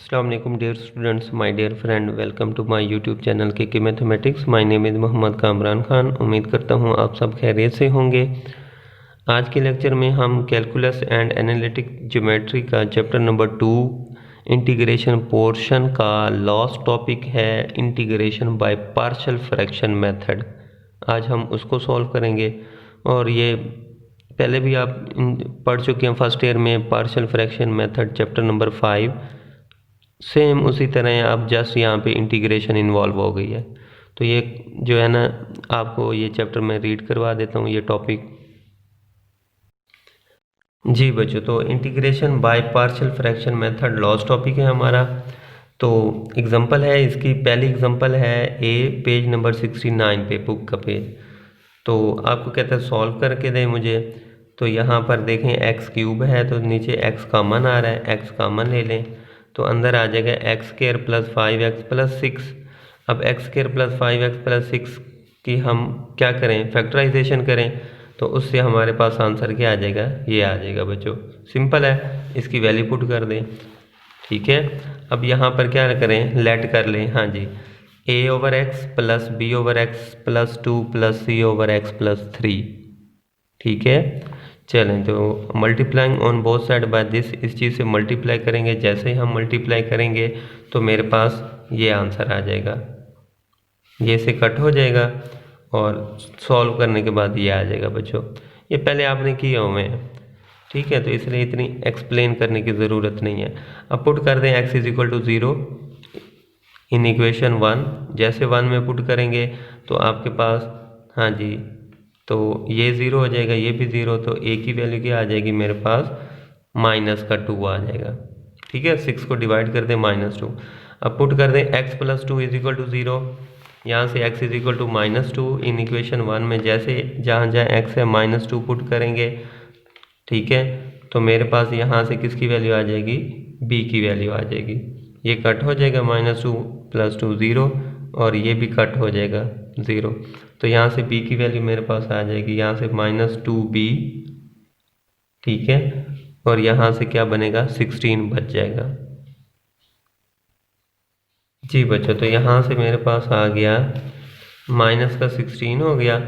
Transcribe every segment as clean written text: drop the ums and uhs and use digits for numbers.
अस्सलाम वालेकुम dear students, my dear friend, welcome to my YouTube channel के mathematics. My name is Mohammad Kamran Khan. उम्मीद करता हूँ आप सब खैरियत से होंगे। आज के लेक्चर में हम कैलकुलस एंड एनालिटिक ज्योमेट्री का चैप्टर नंबर 2 इंटीग्रेशन पोर्शन का लास्ट टॉपिक है integration by partial fraction method. आज हम उसको सॉल्व करेंगे और ये पहले भी आप पढ़ चुके हैं फर्स्ट ईयर में partial fraction method chapter number 5। Same उसी तरह अब जस्ट यहाँ पे इंटीग्रेशन इन्वॉल्व हो गई है। तो ये जो है ना, आपको ये चैप्टर मैं रीड करवा देता हूँ ये टॉपिक। जी बच्चों, तो integration by partial fraction method last topic है हमारा। तो एग्जांपल है इसकी, पहली एग्जांपल है ए पेज नंबर 69 पे, बुक का पेज। तो आपको कहता है सॉल्व करके दें मुझे। तो यहाँ पर देखें एक्स क्यूब है तो नीचे एक्स कॉमन आ रहा है, एक्स कॉमन ले लें तो अंदर आ जाएगा x square plus 5x plus 6। अब x square plus 5x plus 6 की हम क्या करें, फैक्टराइजेशन करें तो उससे हमारे पास आंसर क्या आ जाएगा, ये आ जाएगा बच्चों। सिंपल है, इसकी वैल्यू पुट कर दें। ठीक है, अब यहाँ पर क्या करें, लेट कर लें। हाँ जी, a over x plus B over x plus 2 plus C over x plus 3। ठीक है, चलें तो multiplying on both side by this, इस चीज़ से मल्टीप्लाई करेंगे। जैसे ही हम मल्टीप्लाई करेंगे तो मेरे पास ये आंसर आ जाएगा, ये से कट हो जाएगा और सॉल्व करने के बाद ये आ जाएगा बच्चों। ये पहले आपने किए हुए हैं, ठीक है, तो इसलिए इतनी एक्सप्लेन करने की ज़रूरत नहीं है। अब पुट कर दें x is equal to 0 in equation 1। जैसे 1 में पुट करेंगे तो आपके पास, हाँ जी, तो ये 0 हो जाएगा, ये भी 0, तो a की वैल्यू क्या आ जाएगी मेरे पास, माइनस का 2 आ जाएगा। ठीक है, 6 को डिवाइड कर दें -2। अब पुट कर दें x plus 2 is equal to 0। यहाँ से x is equal to -2 in equation 1 में जैसे जहाँ जहाँ x है -2 पुट करेंगे। ठीक है, तो मेरे पास यहाँ से किसकी वैल्यू आ जाएगी, b की वैल्यू आ जाएगी। ये कट हो जाएगा, -2 प्लस 2 0, और ये भी कट हो जाएगा 0। तो यहाँ से b की वैल्यू मेरे पास आ जाएगी, यहाँ से -2b। ठीक है, और यहाँ से क्या बनेगा, 16 बच जाएगा। जी बच्चों, तो यहाँ से मेरे पास आ गया माइनस का 16 हो गया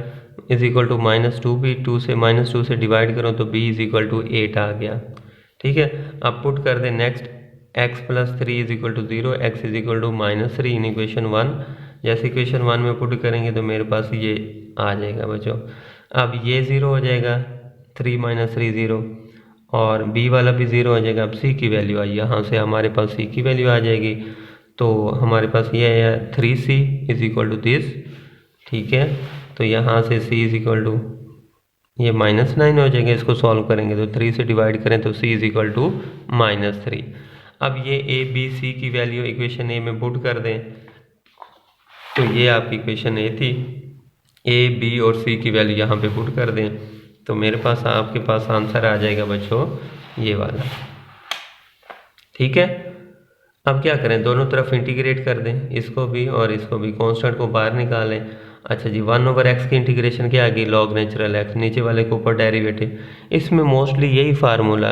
इज इक्वल टू -2b। 2 से -2 से डिवाइड करो तो b इज इक्वल टू 8 आ गया। ठीक है, अब पुट कर दें next x plus 3 is equal to 0, x is equal to -3 in equation 1। जैसे इक्वेशन 1 में पुट करेंगे तो मेरे पास ये आ जाएगा बच्चों। अब ये 0 हो जाएगा, 3 - 3 0, और b वाला भी 0 हो जाएगा। अब c की वैल्यू आई, यहाँ से हमारे पास c की वैल्यू आ जाएगी। तो हमारे पास ये है 3c is equal to this. ठीक है, तो यहाँ से c इज इक्वल टू ये -9 हो जाएगा। इसको सॉल्व करेंगे तो 3 से डिवाइड करें तो c इज इक्वल टू -3। अब ये a b c की वैल्यू इक्वेशन a में पुट कर दें तो ये आपकी इक्वेशन a थी। a b और c की वैल्यू यहाँ पे पुट कर दें तो मेरे पास आपके पास आंसर आ जाएगा बच्चों, ये वाला। ठीक है, अब क्या करें, दोनों तरफ इंटीग्रेट कर दें, इसको भी और इसको भी, कांस्टेंट को बाहर निकालें। अच्छा जी, 1 ओवर एक्स की इंटीग्रेशन क्या आ गई, लॉग नेचुरल एक्स, नीचे वाले के ऊपर डेरिवेटिव। इसमें मोस्टली यही फार्मूला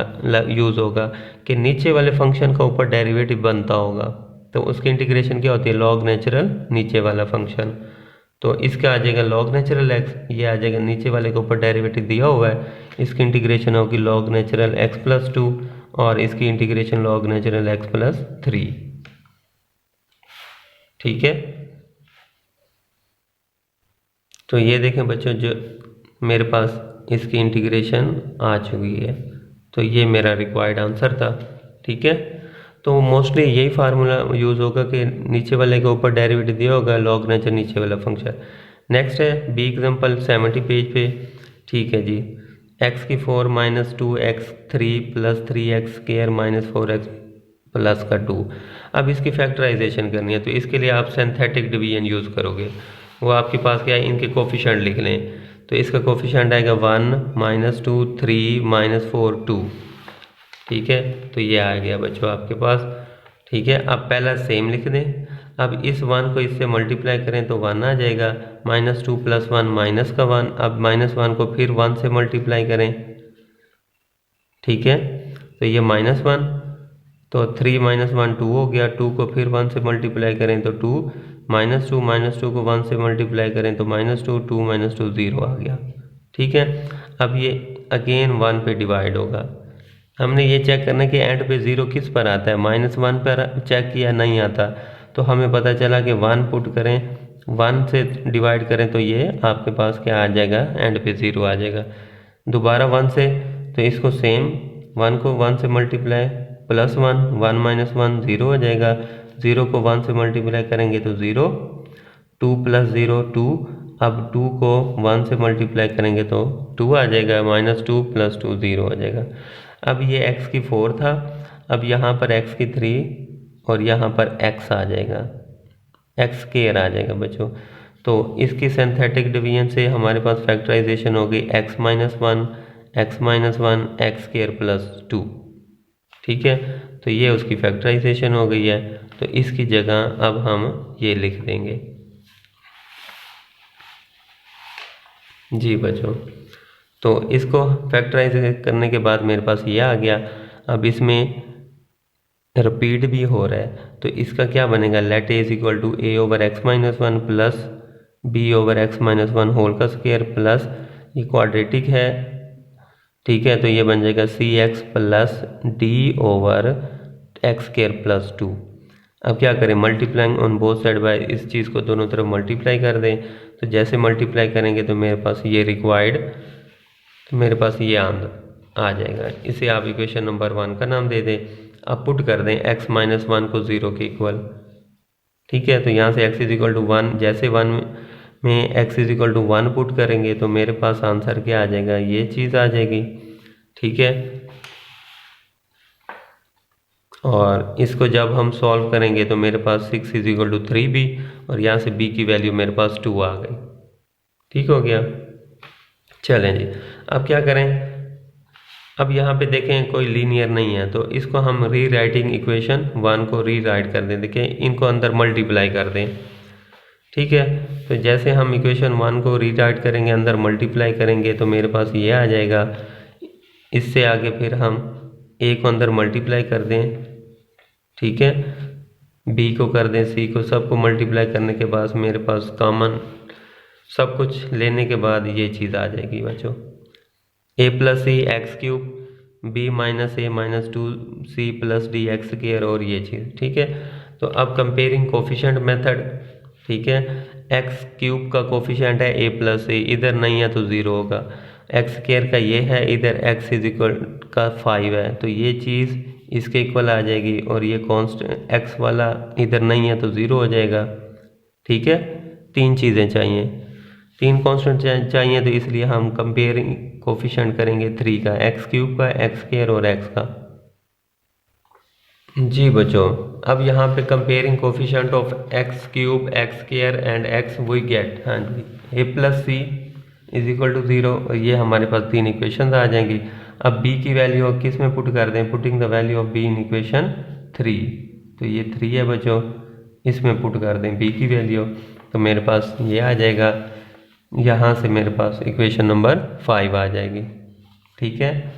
यूज़ होगा कि नीचे वाले फंक्शन का ऊपर डेरिवेटिव बनता होगा, तो उसकी इंटीग्रेशन क्या होती है, लॉग नेचुरल नीचे वाला फंक्शन। तो इसका आ जाएगा लॉग नेचुरल एक्स, ये आ जाएगा नीचे वाले के ऊपर डेरिवेटिव दिया हुआ है, इसकी इंटीग्रेशन होगी लॉग नेचुरल एक्स प्लस 2, और इसकी integration log natural x plus 3। ठीक है, तो ये देखें बच्चों, जो मेरे पास इसकी इंटीग्रेशन आ चुकी है, तो ये मेरा रिक्वायर्ड आंसर था। ठीक है, तो मोस्टली यही फार्मूला यूज़ होगा कि नीचे वाले के ऊपर डेरिवेटिव दिया होगा, लॉग नेचर नीचे वाला फंक्शन। नेक्स्ट है बी एग्जाम्पल 70 पेज पे। ठीक है जी, x की 4 - 2x 3 plus 3x square -4x plus का 2। अब इसकी फैक्टराइजेशन करनी है तो इसके लिए आप सिंथेटिक डिवीजन यूज़ करोगे। वो आपके पास क्या है, इनके कोफिशिएंट लिख लें। तो इसका कोफिशिएंट आएगा 1 - 2 3 - 4 2। ठीक है, तो ये आ गया बच्चों आपके पास। ठीक है, अब पहला सेम लिख दें। अब इस 1 को इससे मल्टीप्लाई करें तो 1 आ जाएगा, -2 + 1 माइनस का 1। अब -1 को फिर 1 से मल्टीप्लाई करें। ठीक है, तो ये -1, तो 3 माइनस 1 2 हो गया, 2 को फिर 1 से मल्टीप्लाई करें तो 2, माइनस टू को 1 से मल्टीप्लाई करें तो -2, 2 माइनस 2 0 आ गया। ठीक है, अब ये अगेन 1 पे डिवाइड होगा। हमने ये चेक करना कि एंड पे 0 किस पर आता है, -1 पर चेक किया नहीं आता, तो हमें पता चला कि 1 पुट करें, 1 से डिवाइड करें तो ये आपके पास क्या आ जाएगा, एंड पे 0 आ जाएगा। दोबारा 1 से, तो इसको सेम 1 को 1 से मल्टीप्लाई +1, 1 माइनस 1 0 हो जाएगा। 0 को 1 से मल्टीप्लाई करेंगे तो 0, 2 + 0 2, अब 2 को 1 से मल्टीप्लाई करेंगे तो 2 आ जाएगा, -2 + 2 0 हो जाएगा। अब ये x की 4 था, अब यहाँ पर x की 3 और यहाँ पर x आ जाएगा, x स्क्वायर आ जाएगा बच्चों। तो इसकी सिंथेटिक डिवीजन से हमारे पास फैक्टराइजेशन हो गई x - 1, x - 1 x स्क्वायर + 2। ठीक है, तो ये उसकी फैक्टराइजेशन हो गई है। तो इसकी जगह अब हम ये लिख देंगे। जी बच्चों, तो इसको फैक्टराइज करने के बाद मेरे पास ये आ गया। अब इसमें रिपीट भी हो रहा है, तो इसका क्या बनेगा, let a = a/x - 1 plus b/x - 1 whole का स्क्वायर प्लस, ये क्वाड्रेटिक है। ठीक है, तो ये बन जाएगा cx प्लस d/x² + 2। अब क्या करें, multiplying on both side bye, इस चीज़ को दोनों तरफ मल्टीप्लाई कर दें। तो जैसे मल्टीप्लाई करेंगे तो मेरे पास ये रिक्वायर्ड, तो मेरे पास ये आ जाएगा। इसे आप इक्वेशन नंबर 1 का नाम दे दें। अब पुट कर दें x - 1 को 0 के इक्वल। ठीक है, तो यहाँ से x = 1, जैसे 1 में x = 1 पुट करेंगे तो मेरे पास आंसर क्या आ जाएगा, ये चीज़ आ जाएगी। ठीक है, और इसको जब हम सॉल्व करेंगे तो मेरे पास 6 = 3b, और यहाँ से b की वैल्यू मेरे पास 2 आ गई। ठीक हो गया। चलें जी, अब क्या करें, अब यहाँ पे देखें कोई लीनियर नहीं है, तो इसको हम रीराइटिंग इक्वेशन 1 को रीराइट कर दें। देखिए इनको अंदर मल्टीप्लाई कर दें। ठीक है, तो जैसे हम इक्वेशन 1 को रीराइट करेंगे, अंदर मल्टीप्लाई करेंगे तो मेरे पास ये आ जाएगा। इससे आगे फिर हम a को अंदर मल्टीप्लाई कर दें। ठीक है, b को कर दें, c को, सबको मल्टीप्लाई करने के बाद मेरे पास कॉमन सब कुछ लेने के बाद ये चीज़ आ जाएगी बच्चों, a + c x³ b - a - 2c + d x² और ये चीज़। ठीक है, तो अब कंपेयरिंग कोफिशिएंट मेथड। ठीक है, x³ का कोफिशिएंट है a + a, इधर नहीं है तो 0 होगा। x² का ये है, इधर x का 5 है, तो ये चीज़ इसके इक्वल आ जाएगी, और ये कांस्टेंट x वाला इधर नहीं है तो 0 हो जाएगा। ठीक है, 3 चीज़ें चाहिए, 3 कांस्टेंट चाहिए, तो इसलिए हम कंपेयरिंग कोफिशिएंट करेंगे 3 का, x³ का, x² और x का। जी बच्चों, अब यहाँ पे comparing coefficient of x³ x² and x we get, हाँ जी, a + c = 0, और ये हमारे पास 3 इक्वेशन आ जाएंगी। अब b की वैल्यू किस में पुट कर दें, putting the value of b in equation 3, तो ये 3 है बच्चों, इसमें पुट कर दें b की वैल्यू, तो मेरे पास ये आ जाएगा। यहाँ से मेरे पास इक्वेशन नंबर 5 आ जाएगी। ठीक है,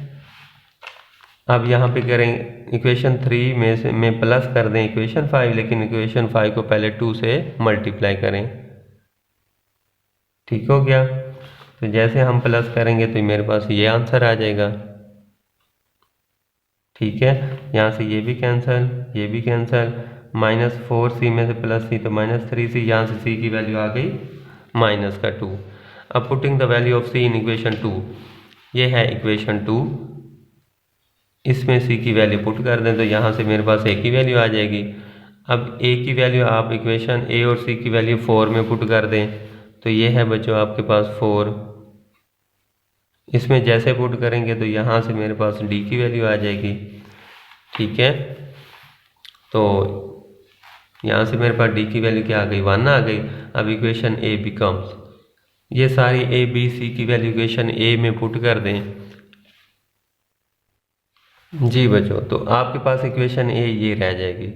अब यहाँ पे करें इक्वेशन 3 में प्लस कर दें इक्वेशन 5, लेकिन इक्वेशन 5 को पहले 2 से मल्टीप्लाई करें। ठीक हो गया, तो जैसे हम प्लस करेंगे तो मेरे पास ये आंसर आ जाएगा। ठीक है, यहाँ से ये भी कैंसिल, ये भी कैंसिल, -4c में से +c तो -3c, यहाँ से c की वैल्यू आ गई -2। अब putting the value of c in equation 2, ये है इक्वेशन 2, इसमें c की वैल्यू पुट कर दें तो यहाँ से मेरे पास a की वैल्यू आ जाएगी। अब a की वैल्यू आप इक्वेशन a और c की वैल्यू 4 में पुट कर दें, तो ये है बच्चों आपके पास 4, इसमें जैसे पुट करेंगे तो यहाँ से मेरे पास d की वैल्यू आ जाएगी। ठीक है, तो यहाँ से मेरे पास d की वैल्यू क्या आ गई, 1 आ गई। अब इक्वेशन a बिकम्स, ये सारी a b c की वैल्यू इक्वेशन a में पुट कर दें। जी बच्चों, तो आपके पास इक्वेशन a ये रह जाएगी।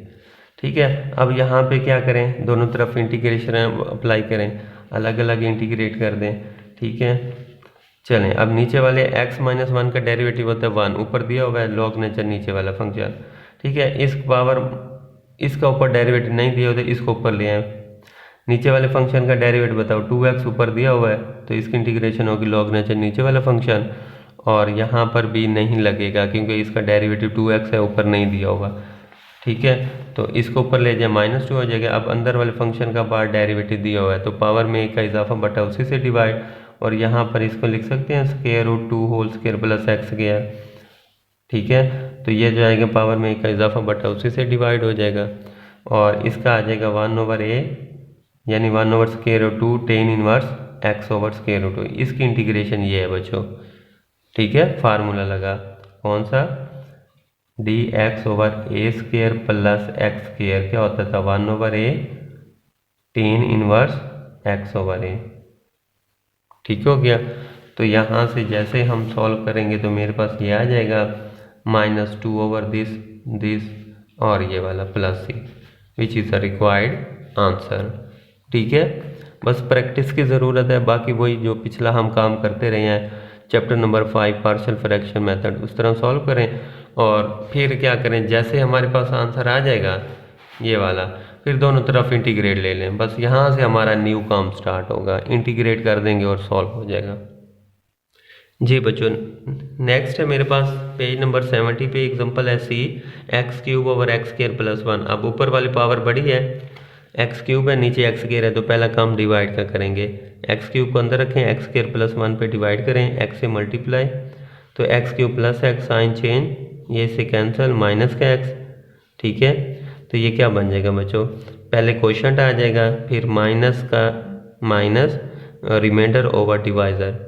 ठीक है, अब यहाँ पे क्या करें, दोनों तरफ इंटीग्रेशन अप्लाई करें, अलग अलग इंटीग्रेट कर दें। ठीक है, चलें, अब नीचे वाले x - 1 का डेरिवेटिव होता है 1, ऊपर दिया हुआ है लॉग नेचर नीचे वाला फंक्शन। ठीक है। इस पावर इसका ऊपर डेरिवेटिव नहीं दिया होता, इसको ऊपर ले आए। नीचे वाले फंक्शन का डेरिवेटिव बताओ, 2x ऊपर दिया हुआ है तो इसकी इंटीग्रेशन होगी log नेचर नीचे वाला फंक्शन, और यहाँ पर भी नहीं लगेगा क्योंकि इसका डेरिवेटिव 2x है, ऊपर नहीं दिया होगा। ठीक है, तो इसको ऊपर ले जाए -2 हो जाएगा। अब अंदर वाले फंक्शन का बाहर डेरिवेटिव दिया हुआ है तो पावर में एक का इजाफा बटा उसी से डिवाइड, और यहाँ पर इसको लिख सकते हैं √2 whole square plus x square. ठीक है, तो ये जो आएगा पावर में एक का इजाफा बटा उसी से डिवाइड हो जाएगा, और इसका आ जाएगा 1/a यानी 1/√2 tan इनवर्स x/√2। इसकी इंटीग्रेशन ये है बच्चों। ठीक है, फार्मूला लगा कौन सा, dx/a² प्लस x² क्या होता था 1/a tan इनवर्स x/a। ठीक हो गया। तो यहाँ से जैसे हम सॉल्व करेंगे तो मेरे पास ये आ जाएगा -2/this और ये वाला +c which is the required answer. ठीक है, बस प्रैक्टिस की ज़रूरत है, बाकी वही जो पिछला हम काम करते रहे हैं chapter number 5 partial fraction method, उस तरह सॉल्व करें। और फिर क्या करें, जैसे हमारे पास आंसर आ जाएगा ये वाला, फिर दोनों तरफ इंटीग्रेट ले लें। बस यहाँ से हमारा न्यू काम स्टार्ट होगा, इंटीग्रेट कर देंगे और सॉल्व हो जाएगा। जी बच्चों, नेक्स्ट है मेरे पास पेज नंबर 70 पे एग्जांपल है c x³ + 1। अब ऊपर वाली पावर बड़ी है, x³ है, नीचे x² है, तो पहला काम डिवाइड का करेंगे। x³ को अंदर रखें, x² + 1 पे डिवाइड करें, x से मल्टीप्लाई, तो x³ + x साइन चेंज, ये से कैंसिल माइनस का x। ठीक है, तो ये क्या बन जाएगा बच्चों, पहले क्वोशंट आ जाएगा, फिर माइनस का माइनस रिमाइंडर ओवर डिवाइज़र।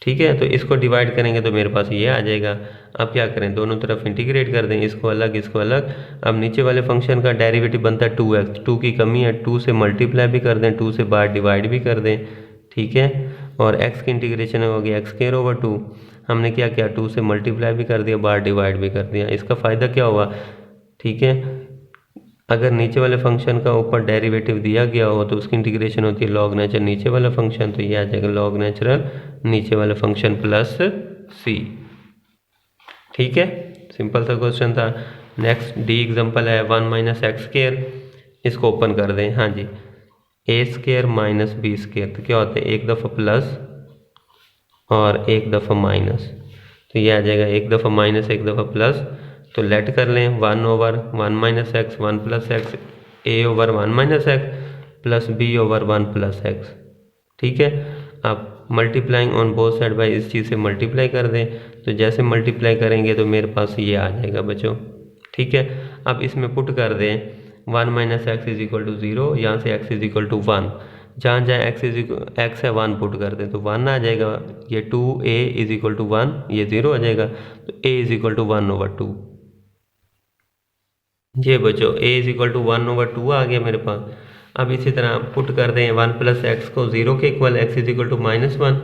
ठीक है, तो इसको डिवाइड करेंगे तो मेरे पास ये आ जाएगा। अब क्या करें, दोनों तरफ इंटीग्रेट कर दें, इसको अलग इसको अलग। अब नीचे वाले फंक्शन का डेरिवेटिव बनता है 2x, 2 की कमी है, 2 से मल्टीप्लाई भी कर दें, 2 से बाहर डिवाइड भी कर दें। ठीक है, और x की इंटीग्रेशन होगी x²/2। हमने क्या किया, 2 से मल्टीप्लाई भी कर दिया, बाहर डिवाइड भी कर दिया। इसका फ़ायदा क्या हुआ, ठीक है, अगर नीचे वाले फंक्शन का ऊपर डेरिवेटिव दिया गया हो तो उसकी इंटीग्रेशन होती है log नेचर नीचे वाला फंक्शन, तो ये आ जाएगा log नेचुरल नीचे वाला फंक्शन प्लस c। ठीक है, सिंपल सा क्वेश्चन था। नेक्स्ट डी एग्जांपल है 1 - x², इसको ओपन कर दें। हाँ जी, a² - b², तो क्या होता है, एक दफ़ा प्लस और एक दफ़ा माइनस, तो ये आ जाएगा एक दफ़ा माइनस एक दफ़ा प्लस। तो लेट कर लें 1/1 - x 1 + x, a/1 - x plus b/1 + x। ठीक है, अब multiplying on both side bye इस चीज़ से मल्टीप्लाई कर दें, तो जैसे मल्टीप्लाई करेंगे तो मेरे पास ये आ जाएगा बच्चों। ठीक है, अब इसमें पुट कर दें 1 - x = 0, यहाँ से x = 1, जहाँ जहाँ x है 1 पुट कर दें तो 1 आ जाएगा। ये 2a = 1, ये 0 आ जाएगा, तो a = 1/2। ये बच्चों a = 1/2 आ गया मेरे पास। अब इसी तरह पुट कर दें 1 + x को 0 के इक्वल, x = -1,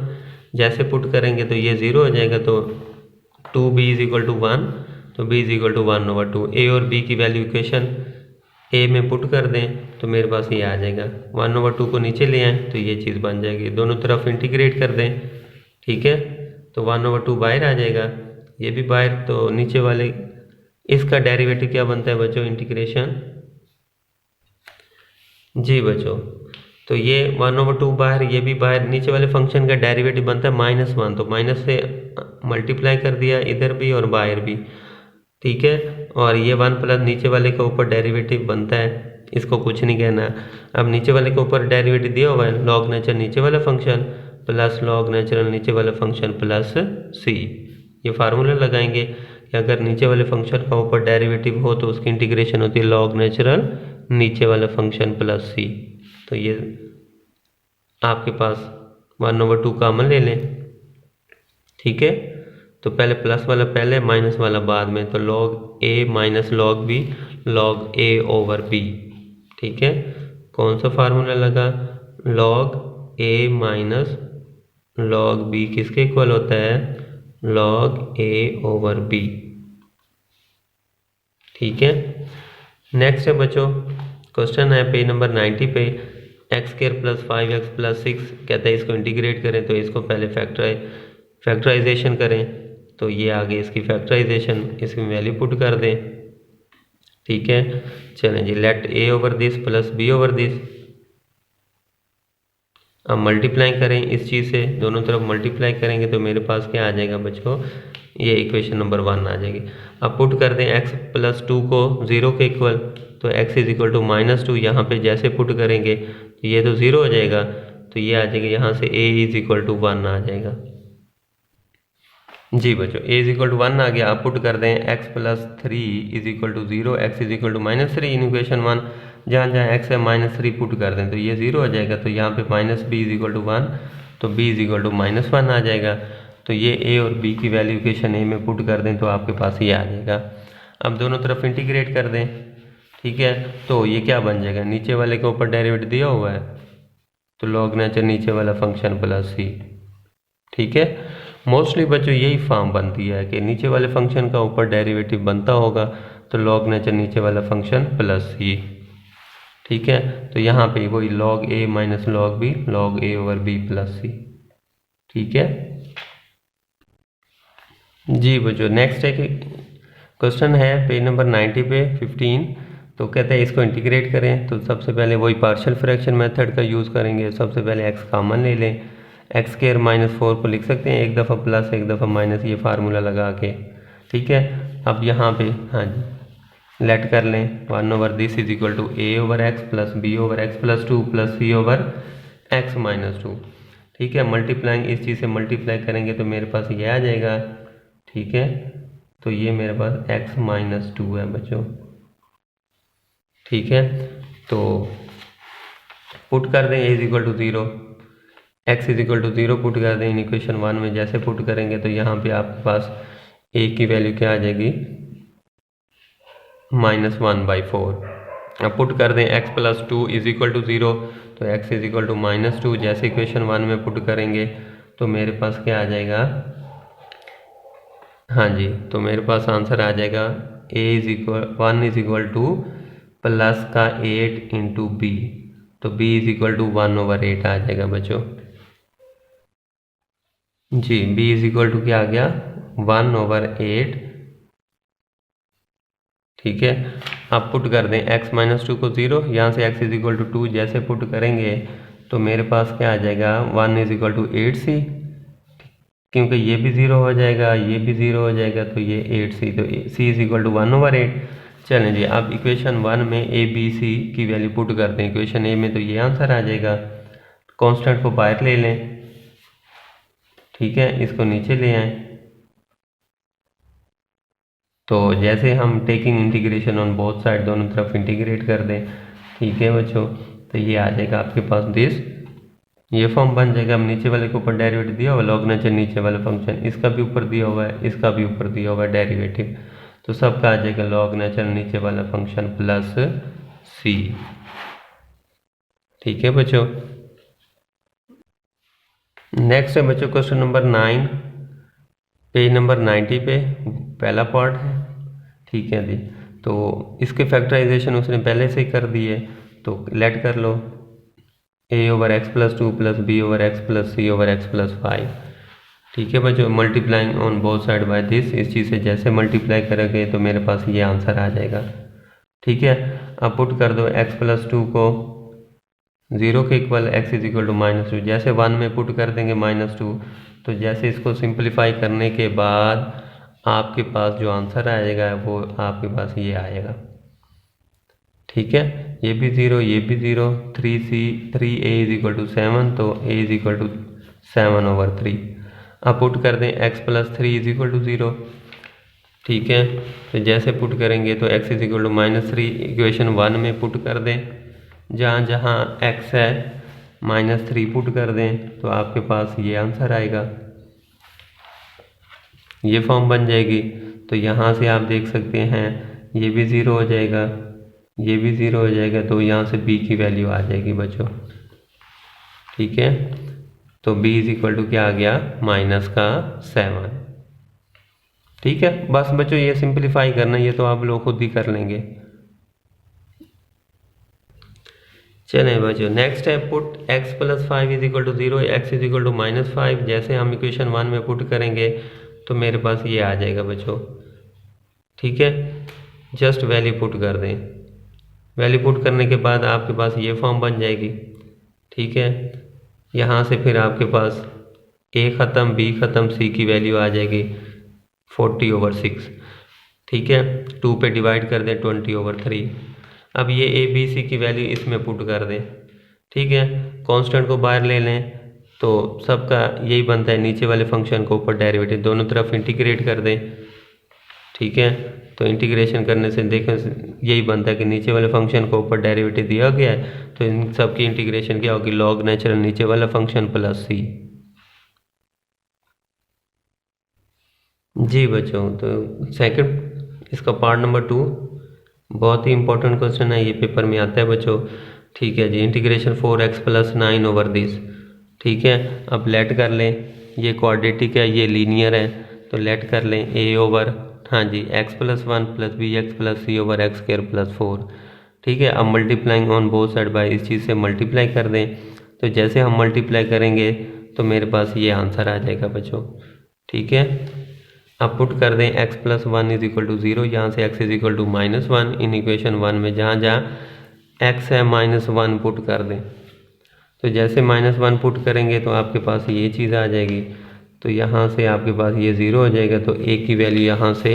जैसे पुट करेंगे तो ये 0 हो जाएगा, तो 2b = 1, तो b = 1/2। a और b की वैल्यू इक्वेशन a में पुट कर दें तो मेरे पास ये आ जाएगा। 1/2 को नीचे ले आएँ तो ये चीज़ बन जाएगी, दोनों तरफ इंटीग्रेट कर दें। ठीक है, तो 1/2 बाहर आ जाएगा, ये भी बाहर, तो नीचे वाले इसका डेरिवेटिव क्या बनता है बच्चों, इंटीग्रेशन। जी बच्चों, तो ये 1/2 बाहर, ये भी बाहर, नीचे वाले फंक्शन का डेरिवेटिव बनता है -1, तो माइनस से मल्टीप्लाई कर दिया इधर भी और बाहर भी। ठीक है, और ये 1 प्लस नीचे वाले के ऊपर डेरिवेटिव बनता है, इसको कुछ नहीं कहना। अब नीचे वाले के ऊपर डेरिवेटिव दिया हुआ है log नेचर नीचे वाला फंक्शन प्लस log नेचुरल नीचे वाला फंक्शन प्लस c। ये फार्मूला लगाएंगे कि अगर नीचे वाले फंक्शन का ऊपर डेरिवेटिव हो तो उसकी इंटीग्रेशन होती है log नेचुरल नीचे वाला फंक्शन प्लस c। तो ये आपके पास 1/2 कॉमन ले लें। ठीक है, तो पहले प्लस वाला पहले, माइनस वाला बाद में, तो log a - log b log a/b। ठीक है, कौन सा फार्मूला लगा, log a - log b किसके इक्वल होता है, log a/b। ठीक है, नेक्स्ट है बच्चों, क्वेश्चन है पेज नंबर 90 पे, x² + 5x + 6 कहता है इसको इंटीग्रेट करें, तो इसको पहले फैक्टराइजेशन करें, तो ये आगे इसकी फैक्टराइजेशन, इसकी वैल्यू पुट कर दें। ठीक है। चलें जी, let A over this plus B over this. अब मल्टीप्लाई करें इस चीज़ से, दोनों तरफ मल्टीप्लाई करेंगे तो मेरे पास क्या आ जाएगा बच्चों, ये इक्वेशन नंबर 1 आ जाएगी। अब पुट कर दें x प्लस 2 को 0 के इक्वल, तो x इज इक्वल टू -2, यहाँ पे जैसे पुट करेंगे तो ये तो 0 हो जाएगा, तो ये आ जाएगा यहाँ से a इज इक्वल टू 1 आ जाएगा। जी बच्चों, a इज इक्वल टू 1 आ गया। आप पुट कर दें x plus 3 is equal to 0, x is equal to -3 in equation 1। जहाँ जहाँ x है -3 पुट कर दें तो ये 0 हो जाएगा, तो यहाँ पे -b इज इक्वल टू 1, तो b इज इक्वल टू -1 आ जाएगा। तो ये a और b की वैल्यू इक्वेशन a में पुट कर दें तो आपके पास ये आ जाएगा। अब दोनों तरफ इंटीग्रेट कर दें, ठीक है। तो ये क्या बन जाएगा, नीचे वाले के ऊपर डेरिवेटिव दिया हुआ है तो लॉग नेचर नीचे वाला फंक्शन प्लस c, ठीक है। मोस्टली बच्चों यही फॉर्म बनती है कि नीचे वाले फंक्शन का ऊपर डेरिवेटिव बनता होगा तो लॉग नेचर नीचे वाला फंक्शन प्लस सी, ठीक है। तो यहाँ पे वही log A minus log B, log A over B plus C, ठीक है जी बच्चों। नेक्स्ट एक क्वेश्चन है पेज नंबर 90 पे 15। तो कहते हैं इसको इंटीग्रेट करें, तो सबसे पहले वही पार्शियल फ्रैक्शन मेथड का यूज़ करेंगे। सबसे पहले एक्स कॉमन ले लें, एक्स स्क्वायर -4 को लिख सकते हैं एक दफ़ा प्लस एक दफ़ा माइनस, ये फार्मूला लगा के, ठीक है। अब यहाँ पे हाँ जी लेट कर लें 1 over this is equal to a over x plus b over x plus 2 plus c over x minus 2, ठीक है। मल्टीप्लाइंग इस चीज़ से मल्टीप्लाई करेंगे तो मेरे पास ये आ जाएगा, ठीक है। तो ये मेरे पास x माइनस 2 है बच्चों, ठीक है। तो पुट कर दें a is equal to 0, x is equal to 0 put कर दें इन इक्वेशन 1 में। जैसे पुट करेंगे तो यहाँ पे आपके पास a की वैल्यू क्या आ जाएगी, -1/4। अब पुट कर दें x plus 2 is equal to 0, तो x इज इक्वल टू -2। जैसे इक्वेशन 1 में पुट करेंगे तो मेरे पास क्या आ जाएगा, हाँ जी, तो मेरे पास आंसर आ जाएगा a 1 is equal to plus का 8 इंटू बी, तो b is equal to 1 over 8 आ जाएगा बच्चों जी। b इज इक्वल टू क्या आ गया, 1 ओवर 8, ठीक है। अब पुट कर दें x माइनस 2 को 0, यहाँ से x इज इक्वल टू 2 जैसे पुट करेंगे तो मेरे पास क्या आ जाएगा, 1 इज इक्वल टू 8c, क्योंकि ये भी 0 हो जाएगा ये भी 0 हो जाएगा, तो ये 8c, तो c is equal to 1 over 8। चलें जी, अब इक्वेशन 1 में a b c की वैल्यू पुट करते हैं। इक्वेशन a में तो ये आंसर आ जाएगा, कांस्टेंट को बाहर ले लें, ठीक है, इसको नीचे ले आएं। तो जैसे हम taking integration on both side, दोनों तरफ इंटीग्रेट कर दें, ठीक है बच्चों, तो ये आ जाएगा आपके पास दिस, ये फॉर्म बन जाएगा। हम नीचे वाले के ऊपर डेरिवेटिव दिया हुआ लॉग नेचर नीचे वाला फंक्शन, इसका भी ऊपर दिया हुआ है इसका भी ऊपर दिया हुआ है डेरिवेटिव, तो सबका आ जाएगा लॉग नेचर नीचे वाला फंक्शन प्लस सी, ठीक है बच्चों। नेक्स्ट है बच्चों क्वेश्चन नंबर 9 पेज नंबर 90 पे पहला पार्ट है, ठीक है जी। तो इसके फैक्टराइजेशन उसने पहले से ही कर दी है, तो लेट कर लो a over x plus 2 plus B over x plus C over x plus 5, ठीक है बच्चों। Multiplying on both side by this, इस चीज़ से जैसे मल्टीप्लाई करेंगे तो मेरे पास ये आंसर आ जाएगा, ठीक है। अब पुट कर दो x प्लस 2 को 0 के equal, x is equal to -2, जैसे 1 में पुट कर देंगे -2, तो जैसे इसको सिंप्लीफाई करने के बाद आपके पास जो आंसर आएगा वो आपके पास ये आएगा, ठीक है। ये भी 0 ये भी 0, 3a इज इक्वल टू 7, तो a is equal to 7 over 3। अब पुट कर दें x plus 3 is equal to 0, ठीक है। तो जैसे पुट करेंगे तो x is equal to -3 equation 1 में पुट कर दें, जहाँ जहाँ x है -3 पुट कर दें तो आपके पास ये आंसर आएगा, ये फॉर्म बन जाएगी। तो यहाँ से आप देख सकते हैं ये भी 0 हो जाएगा ये भी 0 हो जाएगा, तो यहाँ से b की वैल्यू आ जाएगी बच्चों, ठीक है। तो b इज इक्वल टू क्या आ गया, -7, ठीक है। बस बच्चों ये सिंप्लीफाई करना, ये तो आप लोग खुद ही कर लेंगे। चलें बच्चों, नेक्स्ट है put x plus 5 is equal to 0, x is equal to -5। जैसे हम इक्वेशन 1 में पुट करेंगे तो मेरे पास ये आ जाएगा बच्चों, ठीक है। जस्ट वैल्यू पुट कर दें। वैल्यू पुट करने के बाद आपके पास ये फॉर्म बन जाएगी। ठीक है, यहाँ से फिर आपके पास ए ख़त्म, बी ख़त्म, सी की वैल्यू आ जाएगी 40/6। ठीक है, 2 पे डिवाइड कर दें 20/3। अब ये ए बी सी की वैल्यू इसमें पुट कर दें। ठीक है, कांस्टेंट को बाहर ले लें तो सबका यही बनता है, नीचे वाले फंक्शन को ऊपर डेरिवेटिव, दोनों तरफ इंटीग्रेट कर दें। ठीक है, तो इंटीग्रेशन करने से देखें यही बनता है कि नीचे वाले फंक्शन को ऊपर डेरिवेटिव दिया गया है तो इन सब की इंटीग्रेशन क्या होगी, लॉग नेचुरल नीचे वाला फंक्शन प्लस सी। जी बच्चों, तो सेकंड इसका पार्ट नंबर 2 बहुत ही इंपॉर्टेंट क्वेश्चन है, ये पेपर में आता है बच्चों। ठीक है जी, इंटीग्रेशन 4x + 9/दिस। ठीक है, अब लेट कर लें, ये क्वाड्रेटिक है, ये लीनियर है, तो लेट कर लें a/, हाँ जी, x + 1 + bx + c/x² + 4। ठीक है, अब multiplying on both side bye इस चीज़ से मल्टीप्लाई कर दें। तो जैसे हम मल्टीप्लाई करेंगे तो मेरे पास ये आंसर आ जाएगा बच्चों। ठीक है, अब पुट कर दें x + 1 = 0, यहाँ से x = -1 इन इक्वेशन 1 में, जहाँ जहाँ x है -1 पुट कर दें। तो जैसे -1 पुट करेंगे तो आपके पास ये चीज़ आ जाएगी, तो यहाँ से आपके पास ये 0 हो जाएगा, तो a की वैल्यू यहाँ से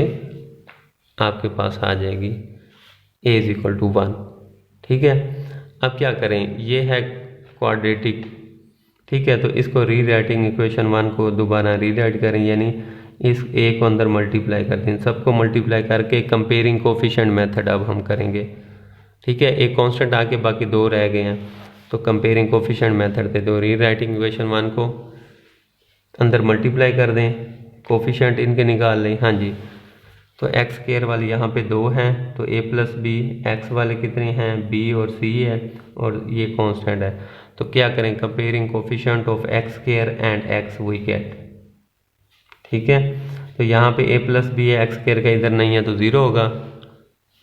आपके पास आ जाएगी a = 1। ठीक है, अब क्या करें, ये है क्वाड्रेटिक। ठीक है, तो इसको रीराइटिंग इक्वेशन 1 को दोबारा रीराइट करें, यानी इस a को अंदर मल्टीप्लाई कर दें, सबको मल्टीप्लाई करके कंपेयरिंग कोफिशिएंट मेथड अब हम करेंगे। ठीक है, एक कांस्टेंट आके बाकी 2 रह गए हैं, तो कंपेयरिंग कोफिशिएंट मेथड थे, तो रीराइटिंग इक्वेशन 1 को अंदर मल्टीप्लाई कर दें, कोफिशिएंट इनके निकाल लें। हाँ जी, तो x² वाले यहाँ पे 2 हैं, तो a + b, x वाले कितने हैं, b और c है, और ये कांस्टेंट है। तो क्या करें, comparing coefficient of x² and x we get. ठीक है, तो यहाँ पे a + b है, x² का इधर नहीं है तो 0 होगा,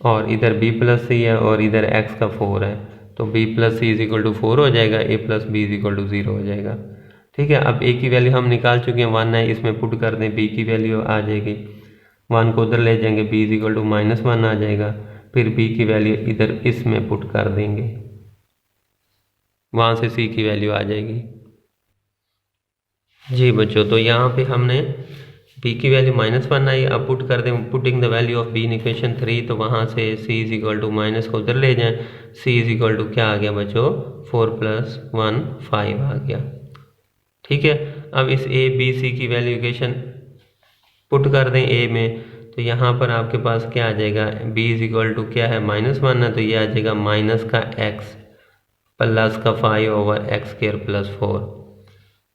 और इधर b + c है और इधर x का 4 है, तो b + c = 4 हो जाएगा, a + b = 0 हो जाएगा। ठीक है, अब a की वैल्यू हम निकाल चुके हैं, 1 है, इसमें पुट कर दें, b की वैल्यू आ जाएगी, 1 को उधर ले जाएंगे, b = -1 आ जाएगा, फिर b की वैल्यू इधर इसमें पुट कर देंगे, वहाँ से c की वैल्यू आ जाएगी। जी बच्चों, तो यहाँ पे हमने b की वैल्यू -1 आई, अब पुट कर दें, putting the value of b in equation 3, तो वहाँ से c = माइनस को उधर ले जाएं, c = क्या आ गया बच्चों, 4 + 1 5 आ गया। ठीक है, अब इस a b c की वैल्यू इक्वेशन पुट कर दें a में, तो यहाँ पर आपके पास क्या आ जाएगा, b = क्या है, -1 है, तो ये आ जाएगा -x + 5/x² + 4।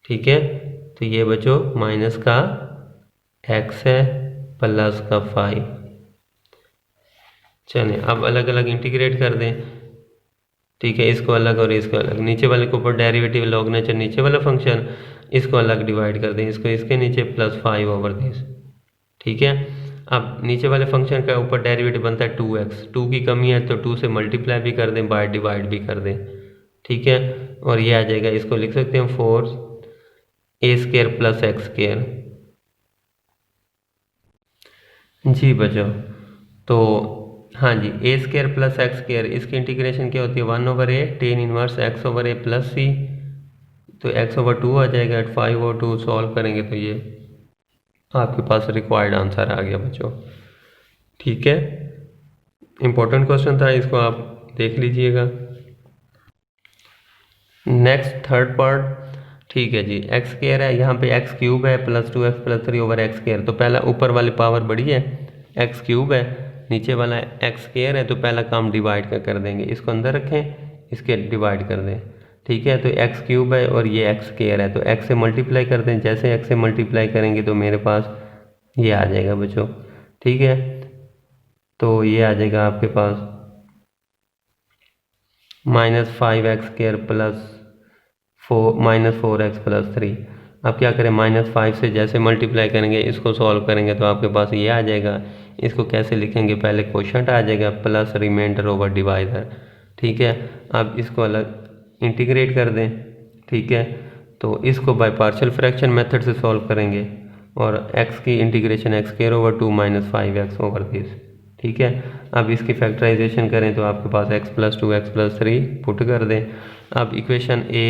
ठीक है, तो ये बच्चों -x है + 5। चलें, अब अलग अलग इंटीग्रेट कर दें। ठीक है, इसको अलग और इसको अलग, नीचे वाले के ऊपर डेरिवेटिव लॉग नेचर नीचे वाला फंक्शन, इसको अलग डिवाइड कर दें, इसको इसके नीचे +5/this। ठीक है, अब नीचे वाले फंक्शन का ऊपर डेरिवेटिव बनता है 2x, 2 की कमी है तो 2 से मल्टीप्लाई भी कर दें, बाय डिवाइड भी कर दें। ठीक है, और ये आ जाएगा, इसको लिख सकते हैं 4a² + x²। जी बच्चों, तो हाँ जी, a² + x², इसकी इंटीग्रेशन क्या होती है, 1/a tan 1 x/a + c, तो x/2 आ जाएगा, 5/2 सॉल्व करेंगे तो ये आपके पास रिक्वायर्ड आंसर आ गया बच्चों। ठीक है, इम्पोर्टेंट क्वेश्चन था, इसको आप देख लीजिएगा। Next third part. ठीक है जी, x² है, यहाँ पे x³ है, +2x + 3/x², तो पहला ऊपर वाली पावर बड़ी है, x³ है, नीचे वाला x² है, तो पहला काम डिवाइड कर देंगे, इसको अंदर रखें, इसके डिवाइड कर दें। ठीक है, तो x³ है और ये x² है, तो x से मल्टीप्लाई कर दें, जैसे x से मल्टीप्लाई करेंगे तो मेरे पास ये आ जाएगा बच्चों। ठीक है, तो ये आ जाएगा आपके पास -5x² + 4x + 3। अब क्या करें, -5 से जैसे मल्टीप्लाई करेंगे, इसको सॉल्व करेंगे तो आपके पास ये आ जाएगा, इसको कैसे लिखेंगे, पहले क्वोशंट आ जाएगा प्लस रिमाइंडर ओवर डिवाइडर। ठीक है, अब इसको अलग इंटीग्रेट कर दें। ठीक है, तो इसको बाय पार्शियल फ्रैक्शन मेथड से सॉल्व करेंगे, और x की इंटीग्रेशन x² / 2 - 5x/this। ठीक है। अब इसकी फैक्टराइजेशन करें तो आपके पास x+2 x+3 पुट कर दें। अब इक्वेशन ए,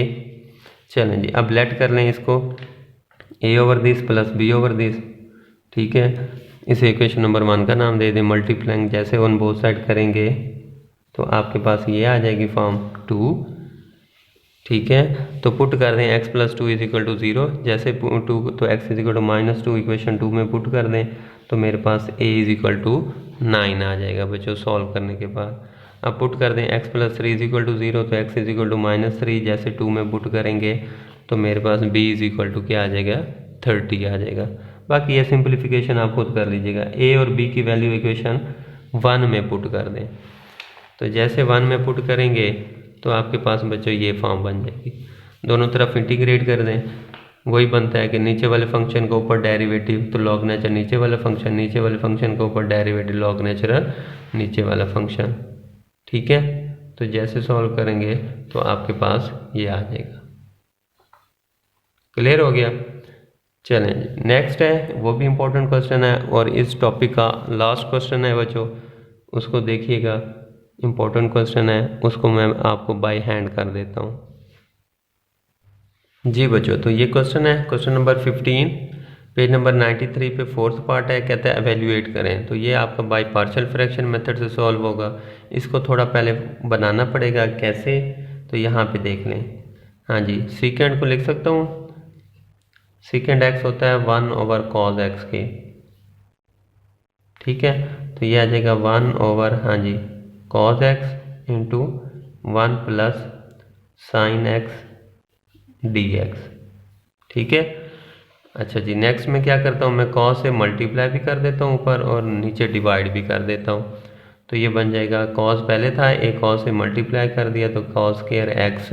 चलें जी अब लेट कर लें इसको a/दिस प्लस b/दिस, ठीक है। इसे इक्वेशन नंबर 1 का नाम दे दें। मल्टीप्लाइंग जैसे ऑन बोथ साइड करेंगे तो आपके पास ये आ जाएगी फॉर्म 2, ठीक है। तो पुट कर दें x+2 = 0, जैसे 2 तो x = -2 इक्वेशन 2 में पुट कर दें तो मेरे पास a = 9 आ जाएगा बच्चों सॉल्व करने के बाद। अब पुट कर दें x+3 = 0, तो x = -3 जैसे 2 में पुट करेंगे तो मेरे पास b = क्या आ जाएगा 30 आ जाएगा। बाकी ये सिंप्लीफिकेशन आप खुद कर लीजिएगा। a और b की वैल्यू इक्वेशन 1 में पुट कर दें, तो जैसे 1 में पुट करेंगे तो आपके पास बच्चों ये फॉर्म बन जाएगी। दोनों तरफ इंटीग्रेट कर दें, वही बनता है कि नीचे वाले फंक्शन के ऊपर डेरिवेटिव तो लॉग नेचर नीचे वाला फंक्शन, नीचे वाले फंक्शन के ऊपर डेरिवेटिव लॉग नेचुरल नीचे वाला फंक्शन, ठीक है। तो जैसे सॉल्व करेंगे तो आपके पास ये आ जाएगा। क्लियर हो गया। चलें नेक्स्ट है, वो भी इम्पोर्टेंट क्वेश्चन है और इस टॉपिक का लास्ट क्वेश्चन है बच्चों, उसको देखिएगा। इम्पोर्टेंट क्वेश्चन है, उसको मैं आपको बाय हैंड कर देता हूँ जी बच्चों। तो ये क्वेश्चन है क्वेश्चन नंबर 15 पेज नंबर 93 पे 4th पार्ट है, कहता है एवेल्यूएट करें। तो ये आपका बाय पार्शियल फ्रैक्शन मेथड से सॉल्व होगा। इसको थोड़ा पहले बनाना पड़ेगा, कैसे तो यहाँ पे देख लें। हाँ जी, सीकेंड को लिख सकता हूँ, सीकेंड x होता है 1/cos x के, ठीक है। तो ये आ जाएगा 1/, हाँ जी, cos x into 1 + sin x dx, ठीक है। अच्छा जी, नेक्स्ट में क्या करता हूँ मैं, cos से मल्टीप्लाई भी कर देता हूँ ऊपर और नीचे डिवाइड भी कर देता हूँ। तो ये बन जाएगा cos पहले था, एक cos से मल्टीप्लाई कर दिया तो cos² x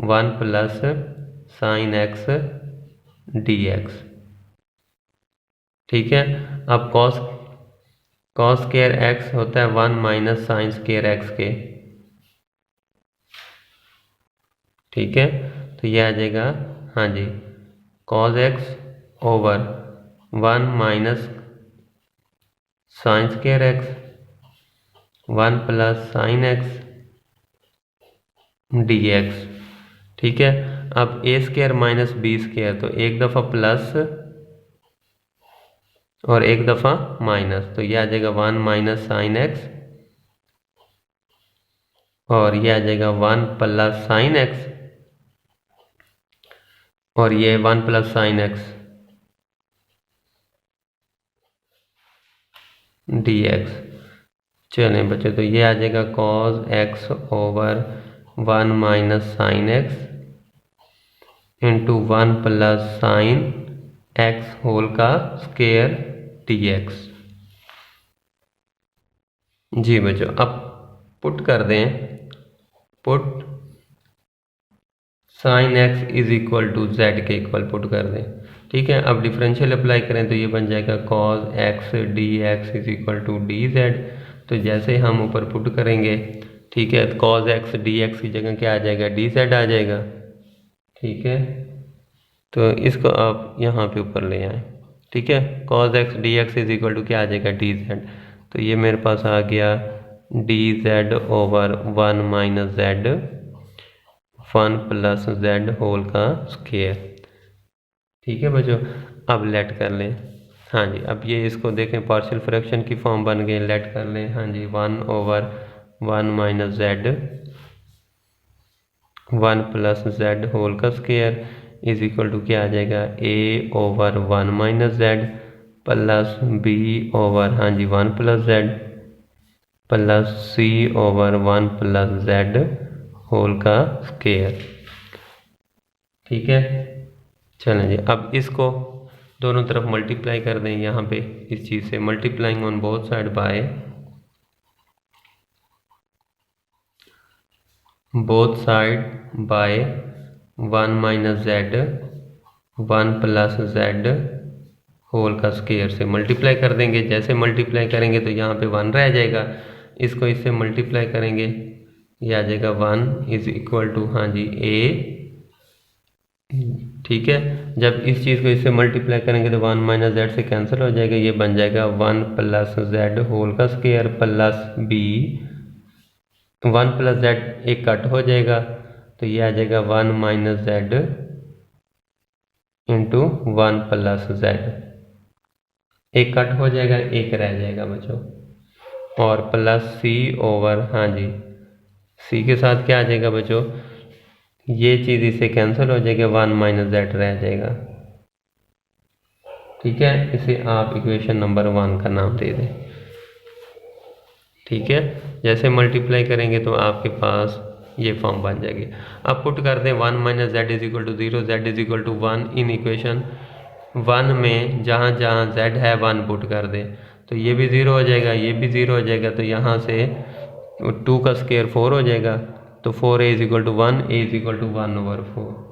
1 + sin x dx, ठीक है। अब cos² x होता है 1 - sin² x के, ठीक है। तो ये आ जाएगा, हाँ जी, cos x over 1 - sin² x 1 + sin x dx, ठीक है। अब a² - b² तो एक दफ़ा प्लस और एक दफ़ा माइनस, तो ये आ जाएगा 1 - sin x और ये आ जाएगा 1 + sin x और ये 1 + sin x dx। चलें बच्चों, तो ये आ जाएगा cos x over 1 - sin x into 1 + sin x whole का स्क्वायर dx। जी बच्चों, अब पुट कर दें, पुट sin x = z के इक्वल पुट कर दें, ठीक है। अब डिफरेंशियल अप्लाई करें तो ये बन जाएगा cos x dx = dz। तो जैसे हम ऊपर पुट करेंगे, ठीक है, तो cos x dx की जगह क्या आ जाएगा, dz आ जाएगा, ठीक है। तो इसको आप यहाँ पे ऊपर ले आए, ठीक है। cos x dx = क्या आ जाएगा, dz। तो ये मेरे पास आ गया dz over 1 - z 1 + z whole का स्क्वायर, ठीक है बच्चों। अब लेट कर लें, हाँ जी। अब ये इसको देखें, पार्शियल फ्रैक्शन की फॉर्म बन गई, लेट कर लें, हाँ जी। 1 ओवर 1 - z 1 + z होल का स्क्वायर = क्या आ जाएगा, a over 1 - z plus b over, हाँ जी, 1 + z plus c over 1 + z whole का स्क्वायर, ठीक है। चलें जी, अब इसको दोनों तरफ मल्टीप्लाई कर दें। यहाँ पे इस चीज़ से multiplying on both side by both side by 1 - z 1 + z whole का स्क्वायर से मल्टीप्लाई कर देंगे। जैसे मल्टीप्लाई करेंगे तो यहाँ पे 1 रह जाएगा, इसको इससे मल्टीप्लाई करेंगे, ये आ जाएगा 1 = हाँ जी, a ठीक है, जब इस चीज़ को इससे मल्टीप्लाई करेंगे तो 1 माइनस जेड से कैंसिल हो जाएगा, ये बन जाएगा 1 प्लस जेड होल का square plus b, 1 plus z एक कट हो जाएगा तो ये आ जाएगा 1 minus z into 1 plus z, एक कट हो जाएगा एक रह जाएगा बच्चों, और प्लस सी ओवर, हाँ जी सी के साथ क्या आ जाएगा बच्चों, ये चीज़ इससे कैंसिल हो जाएगा, 1 माइनस जेड रह जाएगा। ठीक है, इसे आप इक्वेशन नंबर 1 का नाम दे दें। ठीक है, जैसे मल्टीप्लाई करेंगे तो आपके पास ये फॉर्म बन जाएगी। अब पुट कर दें 1 minus z is equal to 0, z is equal to 1 in equation 1 में जहाँ जहाँ जेड है 1 पुट कर दें तो ये भी 0 हो जाएगा, ये भी 0 हो जाएगा, तो यहाँ से 2 का स्क्वायर 4 हो जाएगा, तो 4a is equal to 1, a is equal to 1/4।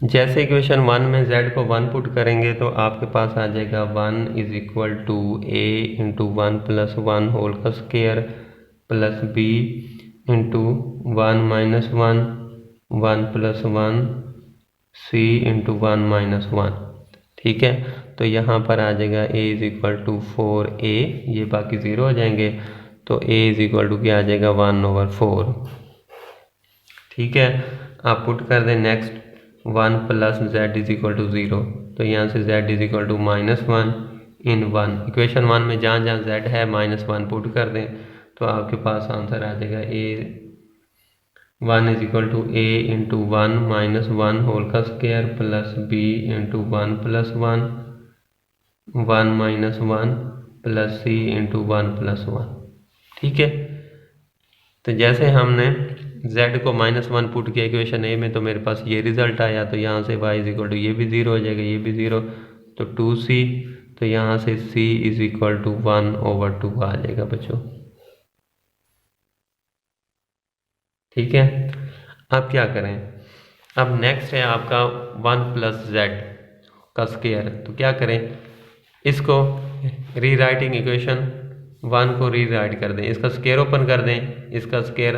जैसे इक्वेशन 1 में z को 1 पुट करेंगे तो आपके पास आ जाएगा 1 is equal to a into 1 plus 1 whole का square plus b into 1 minus 1 1 plus 1 c into 1 minus 1। ठीक है, तो यहाँ पर आ जाएगा a is equal to 4a, ये बाकी 0 हो जाएंगे, तो a इज इक्वल टू क्या आ जाएगा 1/4। ठीक है, आप पुट कर दें next 1 plus z is equal to 0, तो यहाँ से z is equal to -1 in 1, equation 1 में जहाँ जहाँ z है -1 पुट कर दें तो आपके पास आंसर आ जाएगा a 1 is equal to a into 1 minus 1 whole का square plus b into 1 plus 1 1 minus 1 plus c into 1 plus 1। ठीक है, तो जैसे हमने z को -1 पुट किया इक्वेशन ए में तो मेरे पास ये रिजल्ट आया, तो यहाँ से y इज इक्वल टू ये भी 0 हो जाएगा, ये भी 0, तो 2c, तो यहाँ से c इज इक्वल टू 1/2 आ जाएगा बच्चों। ठीक है, अब क्या करें, अब नेक्स्ट है आपका 1 प्लस जेड का स्क्वायर, तो क्या करें, इसको रीराइटिंग इक्वेशन 1 को रीराइट कर दें, इसका स्क्वायर ओपन कर दें, इसका square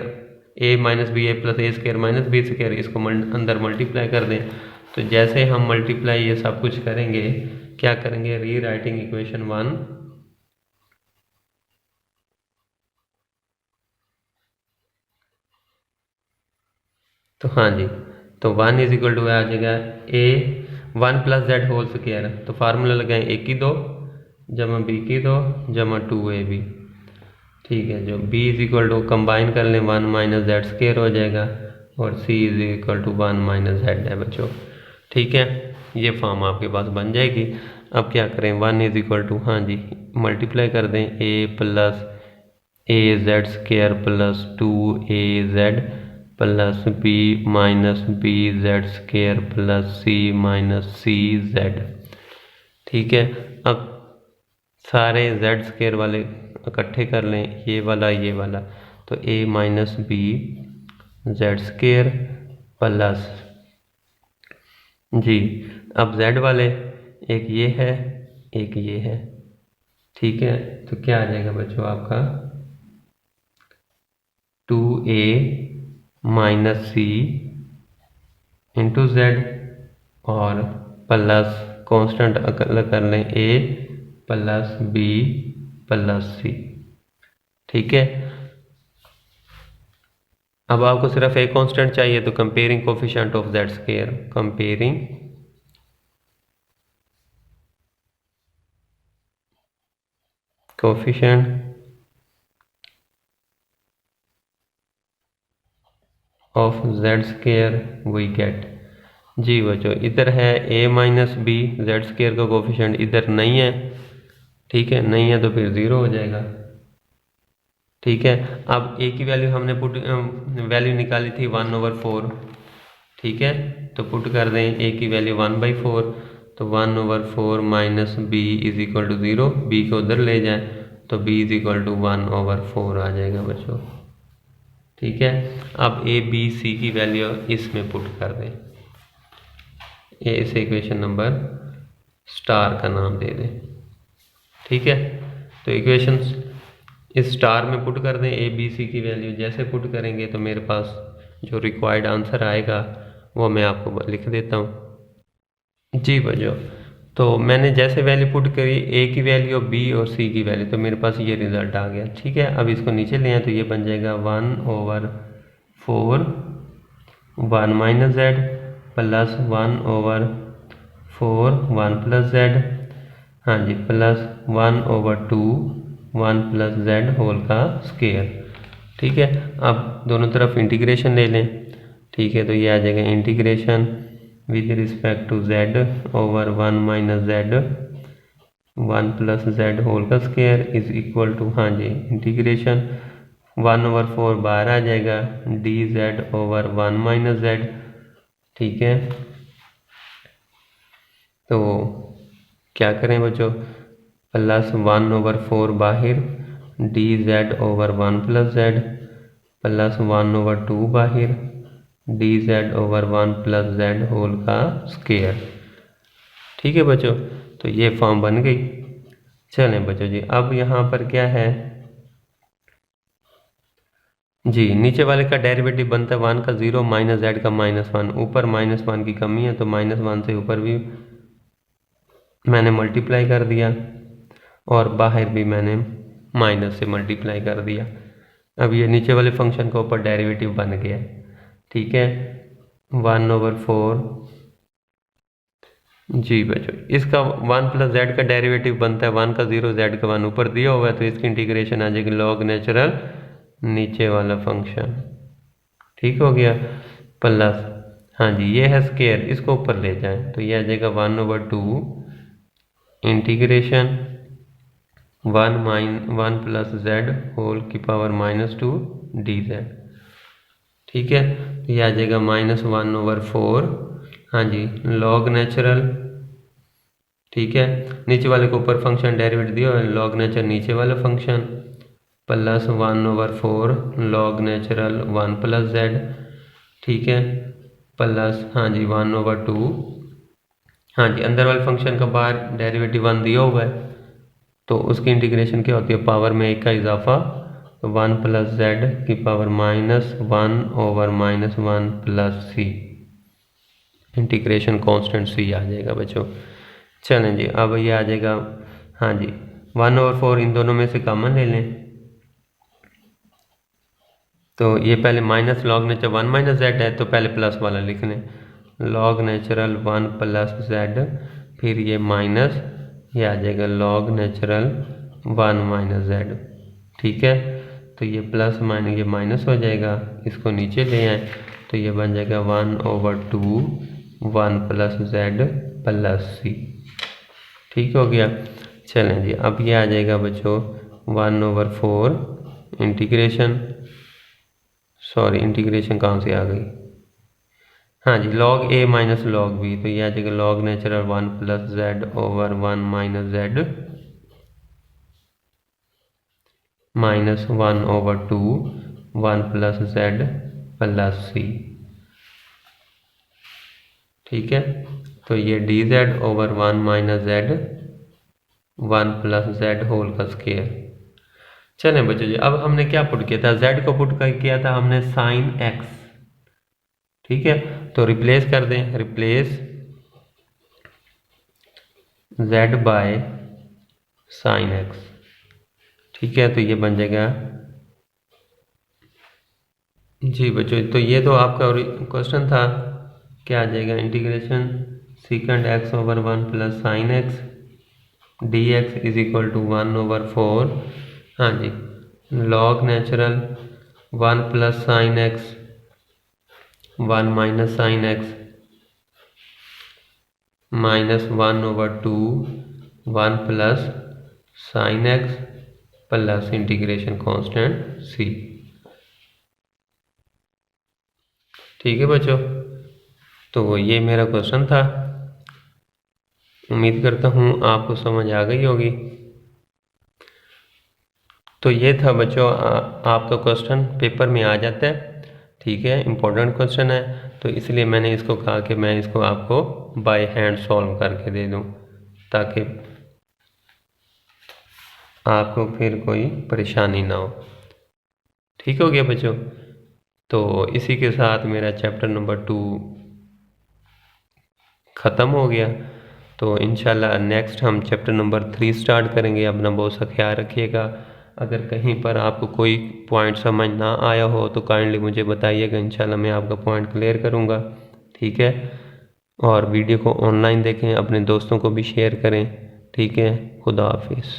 a minus b a plus a square minus b square, इसको अंदर मल्टीप्लाई कर दें। तो जैसे हम मल्टीप्लाई ये सब कुछ करेंगे, क्या करेंगे, रीराइटिंग इक्वेशन 1 तो हाँ जी, तो 1 इज इक्वल टू आ जाएगा a 1 plus Z whole square, तो फार्मूला लगाएं a की 2 जमा b की 2 जमा 2ab। ठीक है, जो b is equal to combine कर लें 1 माइनस जेड स्क्वायर हो जाएगा और c is equal to 1 minus z है बच्चों। ठीक है, ये फॉर्म आपके पास बन जाएगी। अब क्या करें, 1 इज इक्वल टू, हाँ जी मल्टीप्लाई कर दें a plus a z square plus 2az plus b minus B Z square plus c minus c z. ठीक है, अब सारे z स्क्वायर वाले इकट्ठे कर लें, ये वाला, तो a minus B Z square plus जी, अब z वाले एक ये है एक ये है। ठीक है, तो क्या आ जाएगा बच्चों आपका 2a माइनस सी इंटू जेड और प्लस कांस्टेंट अलग कर लें a plus b plus c। ठीक है, अब आपको सिर्फ एक कांस्टेंट चाहिए, तो comparing coefficient of Z square, comparing coefficient of Z square we get. जी बच्चों, इधर है a minus B Z square का कोफिशिएंट, इधर नहीं है। ठीक है, नहीं है तो फिर 0 हो जाएगा। ठीक है, अब a की वैल्यू हमने पुट वैल्यू निकाली थी 1/4। ठीक है, तो पुट कर दें a की वैल्यू 1/4, तो 1/4 minus b is equal to 0, b को उधर ले जाएं तो b इज इक्वल टू 1/4 आ जाएगा बच्चों। ठीक है, अब a b c की वैल्यू इसमें पुट कर दें, ये इस इक्वेशन नंबर स्टार का नाम दे दें। ठीक है, तो इक्वेशन इस स्टार में पुट कर दें a b c की वैल्यू, जैसे पुट करेंगे तो मेरे पास जो रिक्वायर्ड आंसर आएगा वो मैं आपको लिख देता हूँ। जी बच्चों, तो मैंने जैसे वैल्यू पुट करी, ए की वैल्यू, बी और सी की वैल्यू, तो मेरे पास ये रिजल्ट आ गया। ठीक है, अब इसको नीचे ले आए तो ये बन जाएगा 1/4 1 minus Z plus 1/4 1 plus Z, हाँ जी, प्लस 1/2 1 प्लस जेड होल का स्क्वायर। ठीक है, अब दोनों तरफ इंटीग्रेशन ले लें। ठीक है, तो ये आ जाएगा integration with respect to Z over 1 minus Z 1 plus Z whole का स्क्वायर इज इक्वल टू, हाँ जी, इंटीग्रेशन 1/4 बाहर आ जाएगा D Z over 1 minus Z. ठीक है, तो क्या करें बच्चों, प्लस 1/4 बाहर D Z over 1 plus Z plus 1/2 बाहर D Z over 1 plus Z whole का स्क्वायर। ठीक है बच्चों, तो ये फॉर्म बन गई। चलें बच्चों जी, अब यहाँ पर क्या है जी, नीचे वाले का डेरिवेटिव बनता है 1 का 0 माइनस जेड का -1। ऊपर -1 की कमी है तो -1 से ऊपर भी मैंने मल्टीप्लाई कर दिया और बाहर भी मैंने माइनस से मल्टीप्लाई कर दिया। अब ये नीचे वाले फंक्शन का ऊपर डेरिवेटिव बन गया। ठीक है, 1/4 जी बच्चों, इसका 1 प्लस जेड का डेरिवेटिव बनता है 1 का 0 जेड का 1 ऊपर दिया हुआ है, तो इसकी इंटीग्रेशन आ जाएगी लॉग नेचुरल नीचे वाला फंक्शन। ठीक हो गया, प्लस, हाँ जी, ये है स्क्वायर, इसको ऊपर ले जाएं तो ये आ जाएगा 1/2 इंटीग्रेशन 1 प्लस जेड होल की पावर -2 डी जेड। ठीक है, तो ये आ जाएगा -1/4, हाँ जी, लॉग नेचुरल। ठीक है, नीचे वाले को ऊपर फंक्शन डेरिवेटिव दिया और लॉग नेचुरल नीचे वाला function plus 1/4 log natural 1 plus Z. ठीक है, प्लस, हाँ जी, 1/2, हाँ जी, अंदर वाले फंक्शन का बाहर डेरिवेटिव 1 दिया हुआ है तो उसकी इंटीग्रेशन क्या होती है, पावर में 1 का इजाफा, तो 1 प्लस जेड की पावर -1 ओवर -1 प्लस सी, इंटीग्रेशन कांस्टेंट सी आ जाएगा बच्चों। चलें जी, अब ये आ जाएगा, हाँ जी, 1/4 इन दोनों में से कॉमन ले लें तो ये पहले minus log natural 1 minus z है तो पहले प्लस वाला लिख लें, लॉग नेचुरल 1 प्लस जेड, फिर ये माइनस, ये आ जाएगा लॉग नेचुरल 1 माइनस जेड। ठीक है, तो ये प्लस माइनस ये माइनस हो जाएगा, इसको नीचे ले आए तो ये बन जाएगा 1/2 1 प्लस जेड प्लस सी। ठीक हो गया। चलें जी, अब ये आ जाएगा बच्चों 1/4 इंटीग्रेशन, सॉरी इंटीग्रेशन कहाँ से आ गई, हाँ जी, log A minus log B, तो ये आ जाएगा log natural 1 plus Z over 1 minus Z -1/2 1 plus Z plus C. ठीक है, तो ये D Z over 1 minus Z 1 plus Z whole का स्क्वायर। चलें बच्चों जी, अब हमने क्या पुट किया था, जेड को पुट किया था हमने साइन एक्स। ठीक है, तो रिप्लेस कर दें, replace Z by sine x. ठीक है, तो ये बन जाएगा जी बच्चों, तो ये तो आपका क्वेश्चन था, क्या आ जाएगा, integration secant X over 1 plus sine X D X is equal to 1/4, हाँ जी, log natural 1 plus sine X 1 minus sine X -1/2 1 plus sine X plus integration constant C. ठीक है बच्चों, तो ये मेरा क्वेश्चन था, उम्मीद करता हूँ आपको समझ आ गई होगी। तो ये था बच्चों आपका क्वेश्चन पेपर में आ जाता है। ठीक है, इम्पोर्टेंट क्वेश्चन है तो इसलिए मैंने इसको कहा कि मैं इसको आपको बाय हैंड सॉल्व करके दे दूं ताकि आपको फिर कोई परेशानी ना हो। ठीक हो गया बच्चों। तो इसी के साथ मेरा चैप्टर नंबर 2 ख़त्म हो गया। तो इंशाल्लाह नेक्स्ट हम चैप्टर नंबर 3 स्टार्ट करेंगे। अपना बहुत सा ख्याल रखिएगा। अगर कहीं पर आपको कोई पॉइंट समझ ना आया हो तो काइंडली मुझे बताइएगा, इंशाल्लाह मैं आपका पॉइंट क्लियर करूँगा। ठीक है, और वीडियो को ऑनलाइन देखें, अपने दोस्तों को भी शेयर करें। ठीक है, खुदा हाफिज़।